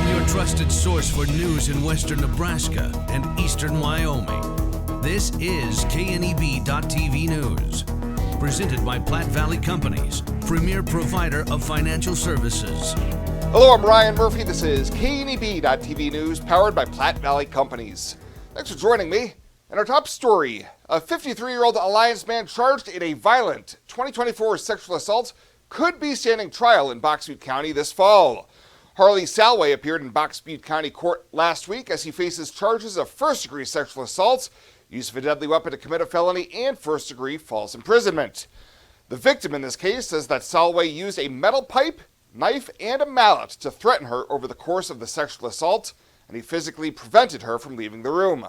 your trusted source for news in western Nebraska and eastern Wyoming. This is KNEB.TV News. Presented by Platte Valley Companies, premier provider of financial services. Hello, I'm Ryan Murphy. This is KNEB.TV News, powered by Platte Valley Companies. Thanks for joining me. And our top story, a 53-year-old Alliance man charged in a violent 2024 sexual assault could be standing trial in Box Butte County this fall. Harley Salway appeared in Box Butte County Court last week as he faces charges of first-degree sexual assault, use of a deadly weapon to commit a felony, and first-degree false imprisonment. The victim in this case says that Salway used a metal pipe, knife, and a mallet to threaten her over the course of the sexual assault, and he physically prevented her from leaving the room.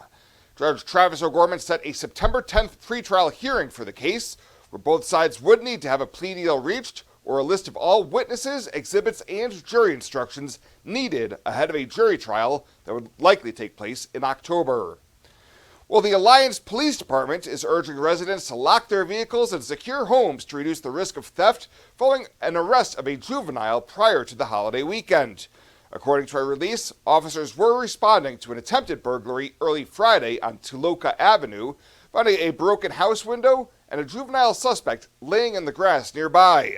Judge Travis O'Gorman set a September 10th pretrial hearing for the case, where both sides would need to have a plea deal reached or a list of all witnesses, exhibits, and jury instructions needed ahead of a jury trial that would likely take place in October. Well, the Alliance Police Department is urging residents to lock their vehicles and secure homes to reduce the risk of theft following an arrest of a juvenile prior to the holiday weekend. According to a release, officers were responding to an attempted burglary early Friday on Tuloka Avenue, finding a broken house window and a juvenile suspect laying in the grass nearby.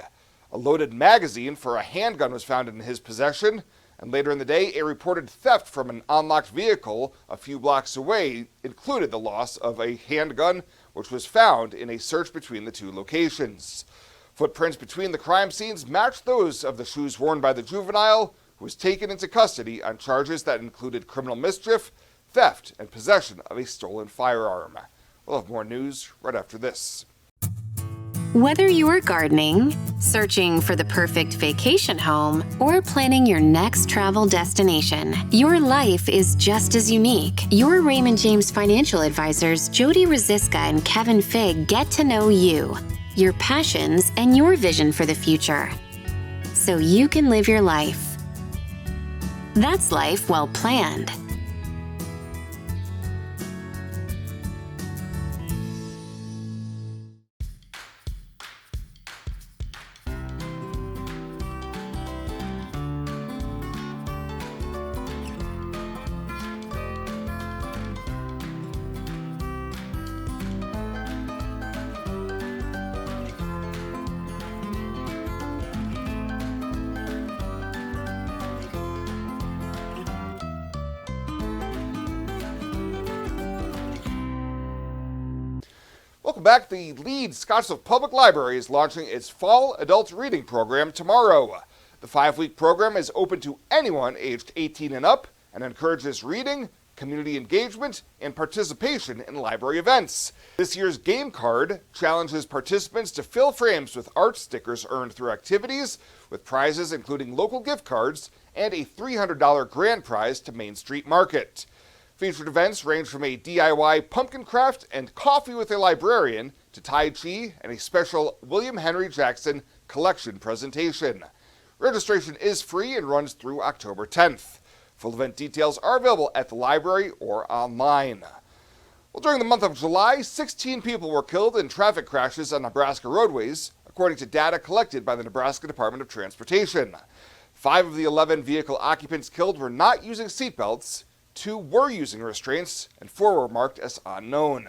A loaded magazine for a handgun was found in his possession, and later in the day, a reported theft from an unlocked vehicle a few blocks away included the loss of a handgun, which was found in a search between the two locations. Footprints between the crime scenes matched those of the shoes worn by the juvenile, who was taken into custody on charges that included criminal mischief, theft, and possession of a stolen firearm. We'll have more news right after this. Whether you're gardening, searching for the perfect vacation home, or planning your next travel destination, your life is just as unique. Your Raymond James financial advisors, Jody Rosiska and Kevin Figg, get to know you, your passions, and your vision for the future, so you can live your life. That's life well planned. Welcome back. The Leeds Scottsville Public Library is launching its fall adult reading program tomorrow. The 5-week program is open to anyone aged 18 and up and encourages reading, community engagement, and participation in library events. This year's game card challenges participants to fill frames with art stickers earned through activities, with prizes including local gift cards and a $300 grand prize to Main Street Market. Featured events range from a DIY pumpkin craft and coffee with a librarian to Tai Chi and a special William Henry Jackson collection presentation. Registration is free and runs through October 10th. Full event details are available at the library or online. Well, during the month of July, 16 people were killed in traffic crashes on Nebraska roadways, according to data collected by the Nebraska Department of Transportation. 5 of the 11 vehicle occupants killed were not using seatbelts, 2 were using restraints, and 4 were marked as unknown.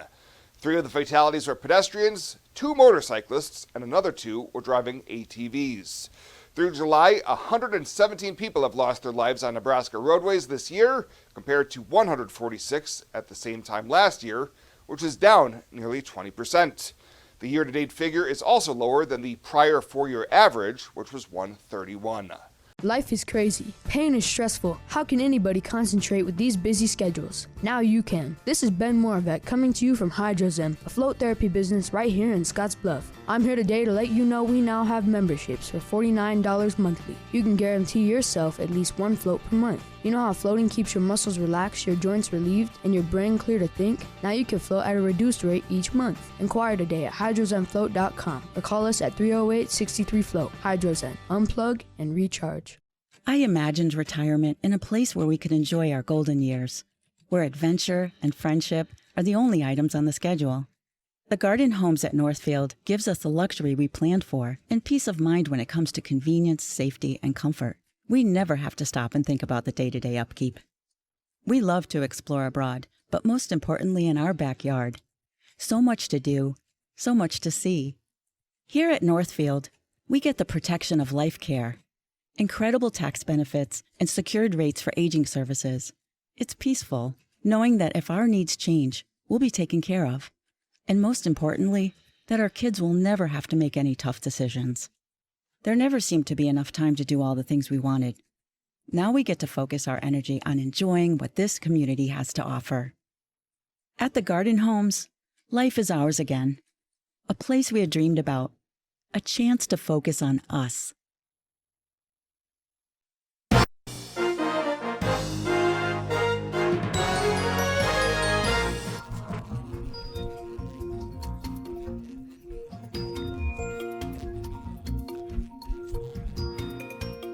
3 of the fatalities were pedestrians, 2 motorcyclists, and another 2 were driving ATVs. Through July, 117 people have lost their lives on Nebraska roadways this year, compared to 146 at the same time last year, which is down nearly 20%. The year-to-date figure is also lower than the prior 4-year average, which was 131. Life is crazy. Pain is stressful. How can anybody concentrate with these busy schedules? Now you can. This is Ben Moravec coming to you from Hydrozen, a float therapy business right here in Scottsbluff. I'm here today to let you know we now have memberships for $49 monthly. You can guarantee yourself at least 1 float per month. You know how floating keeps your muscles relaxed, your joints relieved, and your brain clear to think? Now you can float at a reduced rate each month. Inquire today at hydrozenfloat.com or call us at 308-63-FLOAT. Hydrozen. Unplug and recharge. I imagined retirement in a place where we could enjoy our golden years, where adventure and friendship are the only items on the schedule. The Garden Homes at Northfield gives us the luxury we planned for and peace of mind when it comes to convenience, safety, and comfort. We never have to stop and think about the day-to-day upkeep. We love to explore abroad, but most importantly in our backyard. So much to do, so much to see. Here at Northfield, we get the protection of life care, incredible tax benefits, and secured rates for aging services. It's peaceful, knowing that if our needs change, we'll be taken care of. And most importantly, that our kids will never have to make any tough decisions. There never seemed to be enough time to do all the things we wanted. Now we get to focus our energy on enjoying what this community has to offer. At the Garden Homes, life is ours again. A place we had dreamed about. A chance to focus on us.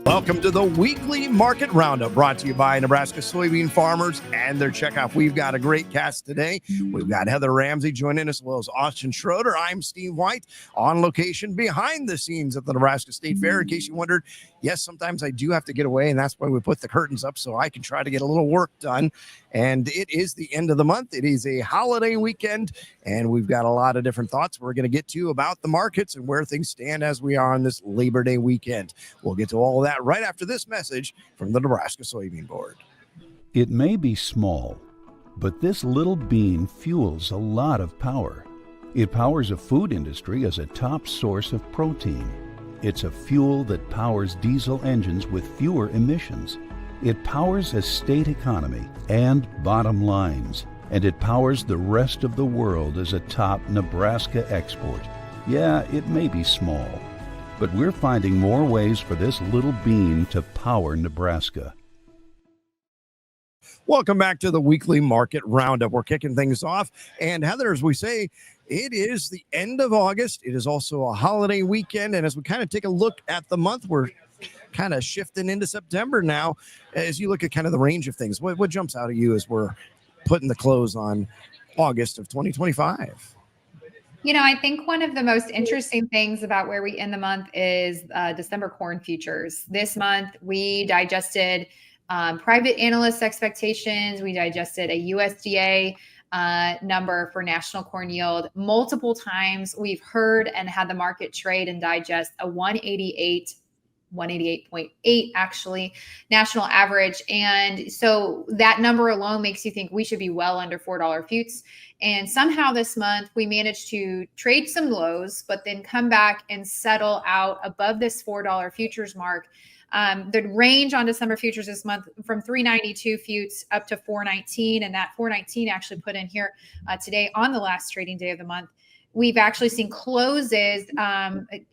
Welcome to the weekly market roundup brought to you by Nebraska soybean farmers and their checkoff. We've got a great cast today. We've got Heather Ramsey joining us, as well as Austin Schroeder. I'm Steve White on location behind the scenes at the Nebraska State Fair. In case you wondered, yes, sometimes I do have to get away, and that's why we put the curtains up so I can try to get a little work done. And it is the end of the month. It is a holiday weekend, and we've got a lot of different thoughts we're going to get to about the markets and where things stand as we are on this Labor Day weekend. We'll get to all of that right after this message from the Nebraska Soybean Board. It may be small, but this little bean fuels a lot of power. It powers a food industry as a top source of protein. It's a fuel that powers diesel engines with fewer emissions. It powers a state economy and bottom lines, and it powers the rest of the world as a top Nebraska export. Yeah, it may be small, but we're finding more ways for this little bean to power Nebraska. Welcome back to the weekly market roundup. We're kicking things off. And Heather, as we say, it is the end of August. It is also a holiday weekend. And as we kind of take a look at the month, we're kind of shifting into September now. As you look at kind of the range of things, what jumps out at you as we're putting the close on August of 2025? You know, I think one of the most interesting things about where we end the month is December corn futures. This month, we digested private analyst expectations. We digested a USDA number for national corn yield. Multiple times we've heard and had the market trade and digest a 188.8 actually national average. And so that number alone makes you think we should be well under $4 futes. And somehow this month we managed to trade some lows, but then come back and settle out above this $4 futures mark. The range on December futures this month from 392 futes up to 419, and that 419 actually put in here today on the last trading day of the month. We've actually seen closes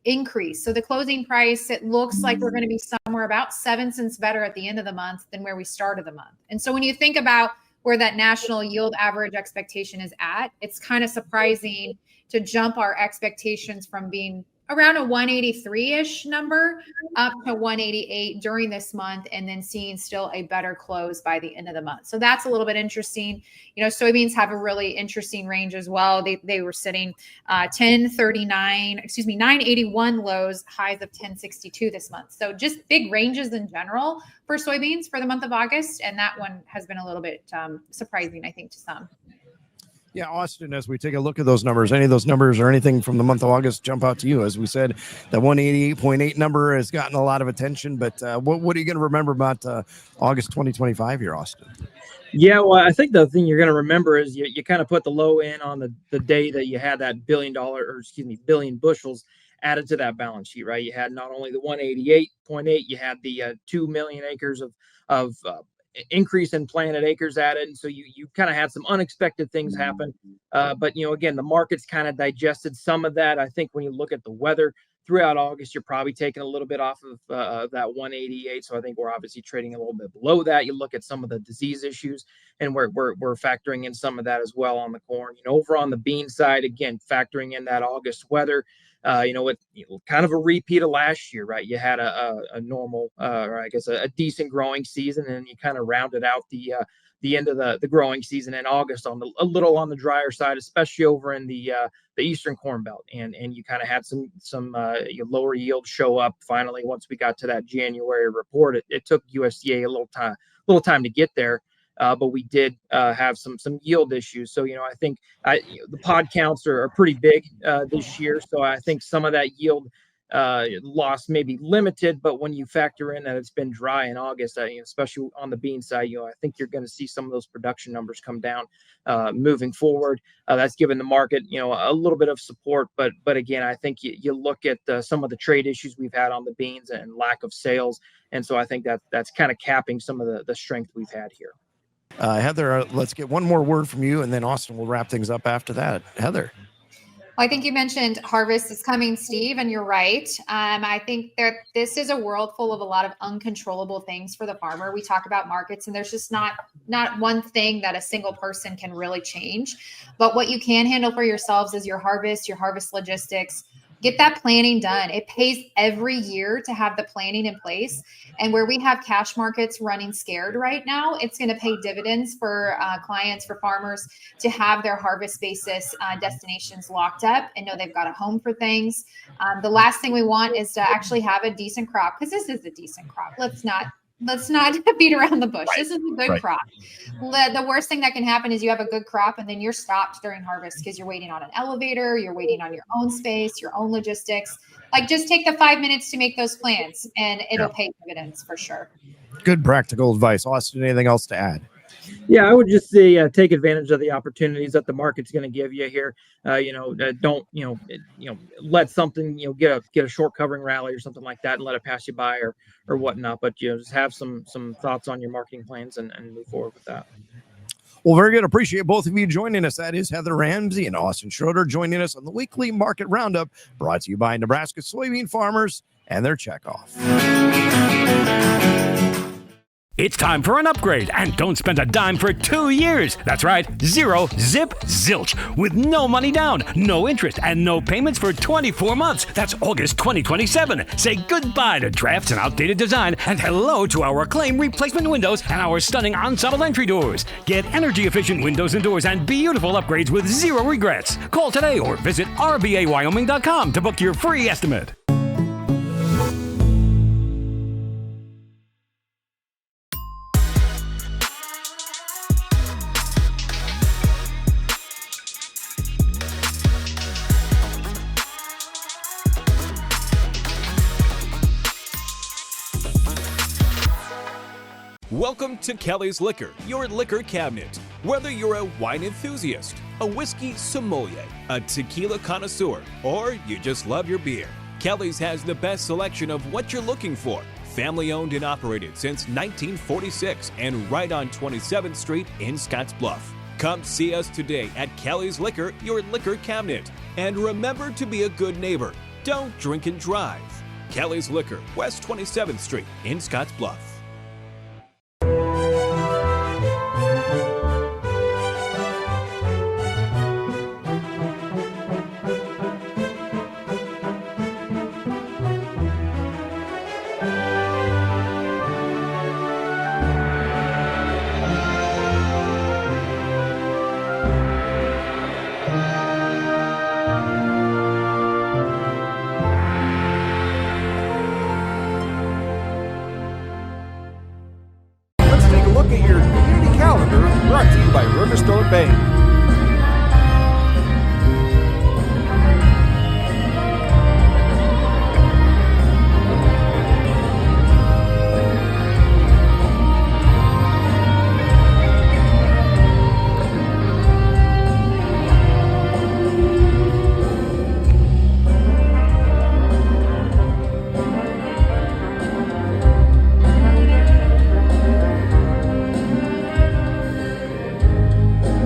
increase. So the closing price, it looks like we're going to be somewhere about 7 cents better at the end of the month than where we started the month. And so when you think about where that national yield average expectation is at, it's kind of surprising to jump our expectations from being around a 183-ish number up to 188 during this month, and then seeing still a better close by the end of the month. So that's a little bit interesting. You know, soybeans have a really interesting range as well. They were sitting 981 lows, highs of 1062 this month. So just big ranges in general for soybeans for the month of August. And that one has been a little bit surprising, I think, to some. Yeah, Austin, as we take a look at those numbers, any of those numbers or anything from the month of August jump out to you? As we said, the 188.8 number has gotten a lot of attention, but what are you going to remember about August 2025 here, Austin? Yeah, well, I think the thing you're going to remember is you kind of put the low in on the day that you had that billion bushels added to that balance sheet, right? You had not only the 188.8, you had the 2 million acres of increase in planted acres added. And so you kind of had some unexpected things happen. But, you know, again, the market's kind of digested some of that. I think when you look at the weather throughout August, you're probably taking a little bit off of that 188. So I think we're obviously trading a little bit below that. You look at some of the disease issues, and we're factoring in some of that as well on the corn. You know, over on the bean side, again, factoring in that August weather, with kind of a repeat of last year, right? You had a normal, or I guess a decent growing season, and you kind of rounded out the end of the growing season in August a little on the drier side, especially over in the Eastern Corn Belt, and you kind of had some lower yields show up finally once we got to that January report. It took USDA a little time to get there. But we did have some yield issues. So, I think the pod counts are pretty big this year. So I think some of that yield loss may be limited. But when you factor in that it's been dry in August, especially on the bean side, I think you're going to see some of those production numbers come down moving forward. That's given the market, a little bit of support. But again, I think you look at some of the trade issues we've had on the beans and lack of sales. And so I think that's kind of capping some of the strength we've had here. Heather, let's get one more word from you, and then Austin will wrap things up after that. Heather. I think you mentioned harvest is coming, Steve, and you're right. I think that this is a world full of a lot of uncontrollable things for the farmer. We talk about markets, and there's just not one thing that a single person can really change. But what you can handle for yourselves is your harvest logistics. Get that planning done. It pays every year to have the planning in place. And where we have cash markets running scared right now, it's going to pay dividends for clients, for farmers to have their harvest basis destinations locked up and know they've got a home for things. The last thing we want is to actually have a decent crop, because this is a decent crop. Let's not beat around the bush. Right. This is a good crop. The worst thing that can happen is you have a good crop and then you're stopped during harvest because you're waiting on an elevator, you're waiting on your own space, your own logistics. Like, just take the 5 minutes to make those plans and it'll pay dividends for sure. Good practical advice. Austin, anything else to add? Yeah, I would just say take advantage of the opportunities that the market's going to give you here. Don't let something get a short covering rally or something like that and let it pass you by or whatnot. But just have some thoughts on your marketing plans and move forward with that. Well, very good. Appreciate both of you joining us. That is Heather Ramsey and Austin Schroeder joining us on the weekly market roundup, brought to you by Nebraska soybean farmers and their checkoff. It's time for an upgrade, and don't spend a dime for 2 years. That's right, 0 zip zilch, with no money down, no interest, and no payments for 24 months. That's August 2027. Say goodbye to drafts and outdated design, and hello to our acclaimed replacement windows and our stunning ensemble entry doors. Get energy-efficient windows and doors and beautiful upgrades with 0 regrets. Call today or visit rbawyoming.com to book your free estimate. Welcome to Kelly's Liquor, your liquor cabinet. Whether you're a wine enthusiast, a whiskey sommelier, a tequila connoisseur, or you just love your beer, Kelly's has the best selection of what you're looking for. Family owned and operated since 1946 and right on 27th Street in Scottsbluff. Come see us today at Kelly's Liquor, your liquor cabinet. And remember to be a good neighbor. Don't drink and drive. Kelly's Liquor, West 27th Street in Scottsbluff. Brought to you by Riverstone Bank.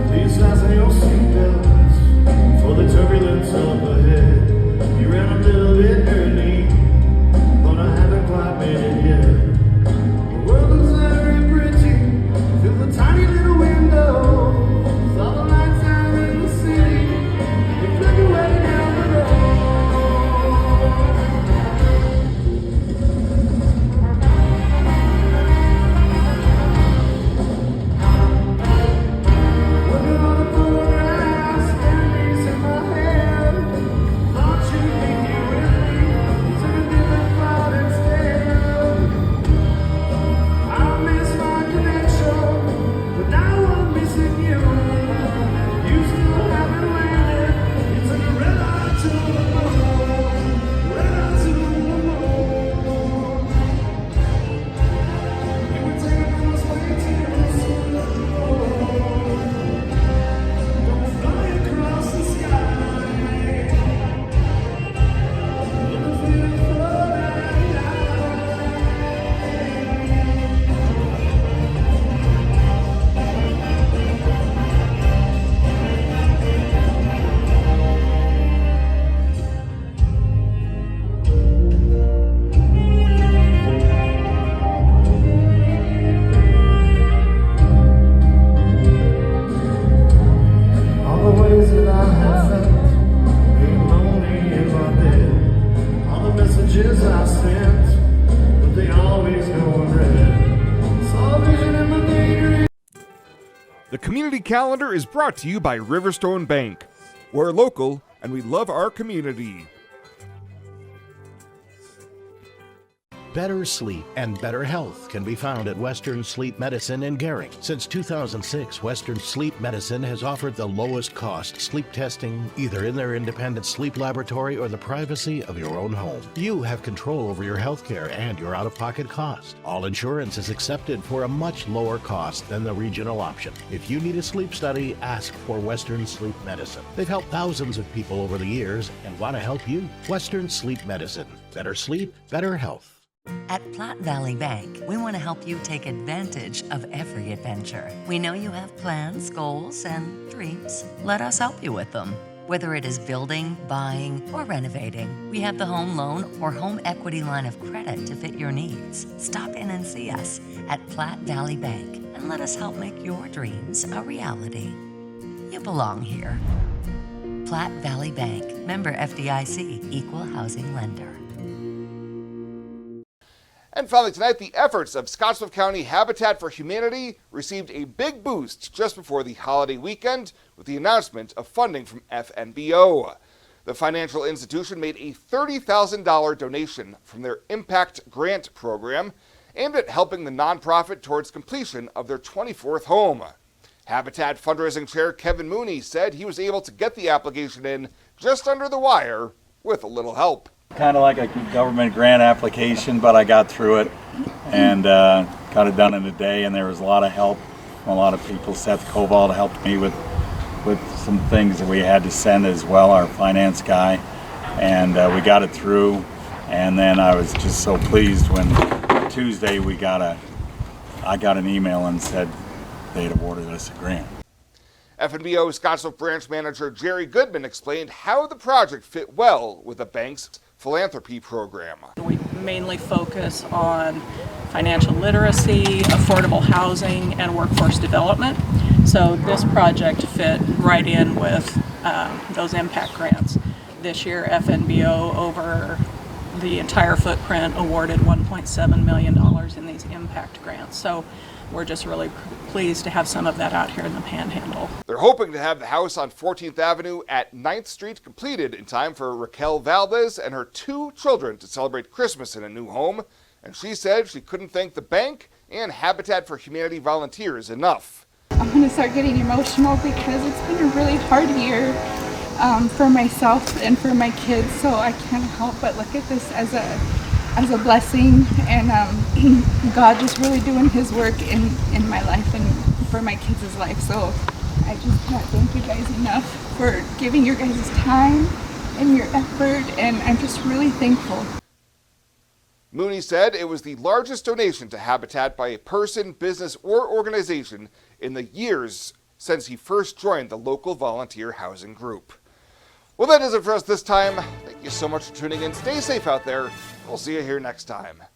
Please The community calendar is brought to you by Riverstone Bank. We're local and we love our community. Better sleep and better health can be found at Western Sleep Medicine in Gering. Since 2006, Western Sleep Medicine has offered the lowest cost sleep testing either in their independent sleep laboratory or the privacy of your own home. You have control over your health care and your out-of-pocket cost. All insurance is accepted for a much lower cost than the regional option. If you need a sleep study, ask for Western Sleep Medicine. They've helped thousands of people over the years and want to help you. Western Sleep Medicine. Better sleep, better health. At Platte Valley Bank, we want to help you take advantage of every adventure. We know you have plans, goals, and dreams. Let us help you with them. Whether it is building, buying, or renovating, we have the home loan or home equity line of credit to fit your needs. Stop in and see us at Platte Valley Bank and let us help make your dreams a reality. You belong here. Platte Valley Bank, member FDIC, equal housing lender. And finally tonight, the efforts of Scottsbluff County Habitat for Humanity received a big boost just before the holiday weekend with the announcement of funding from FNBO. The financial institution made a $30,000 donation from their Impact Grant program aimed at helping the nonprofit towards completion of their 24th home. Habitat fundraising chair Kevin Mooney said he was able to get the application in just under the wire with a little help. Kind of like a government grant application, but I got through it and got it done in a day, and there was a lot of help from a lot of people. Seth Koval helped me with some things that we had to send as well, our finance guy, and we got it through. And then I was just so pleased when Tuesday I got an email and said they'd awarded us a grant. FNBO Scottsbluff branch manager Jerry Goodman explained how the project fit well with the bank's philanthropy program. We mainly focus on financial literacy, affordable housing, and workforce development. So this project fit right in with those impact grants. This year, FNBO over the entire footprint awarded $1.7 million in these impact grants. So we're just really pleased to have some of that out here in the Panhandle. They're hoping to have the house on 14th Avenue at 9th Street completed in time for Raquel Valdez and her 2 children to celebrate Christmas in a new home. And she said she couldn't thank the bank and Habitat for Humanity volunteers enough. I'm going to start getting emotional because it's been a really hard year for myself and for my kids. So I can't help but look at this as a blessing, and God just really doing his work in my life and for my kids' life. So I just can't thank you guys enough for giving your guys' time and your effort, and I'm just really thankful. Mooney said it was the largest donation to Habitat by a person, business, or organization in the years since he first joined the local volunteer housing group. Well, that does it for us this time. Thank you so much for tuning in. Stay safe out there. We'll see you here next time.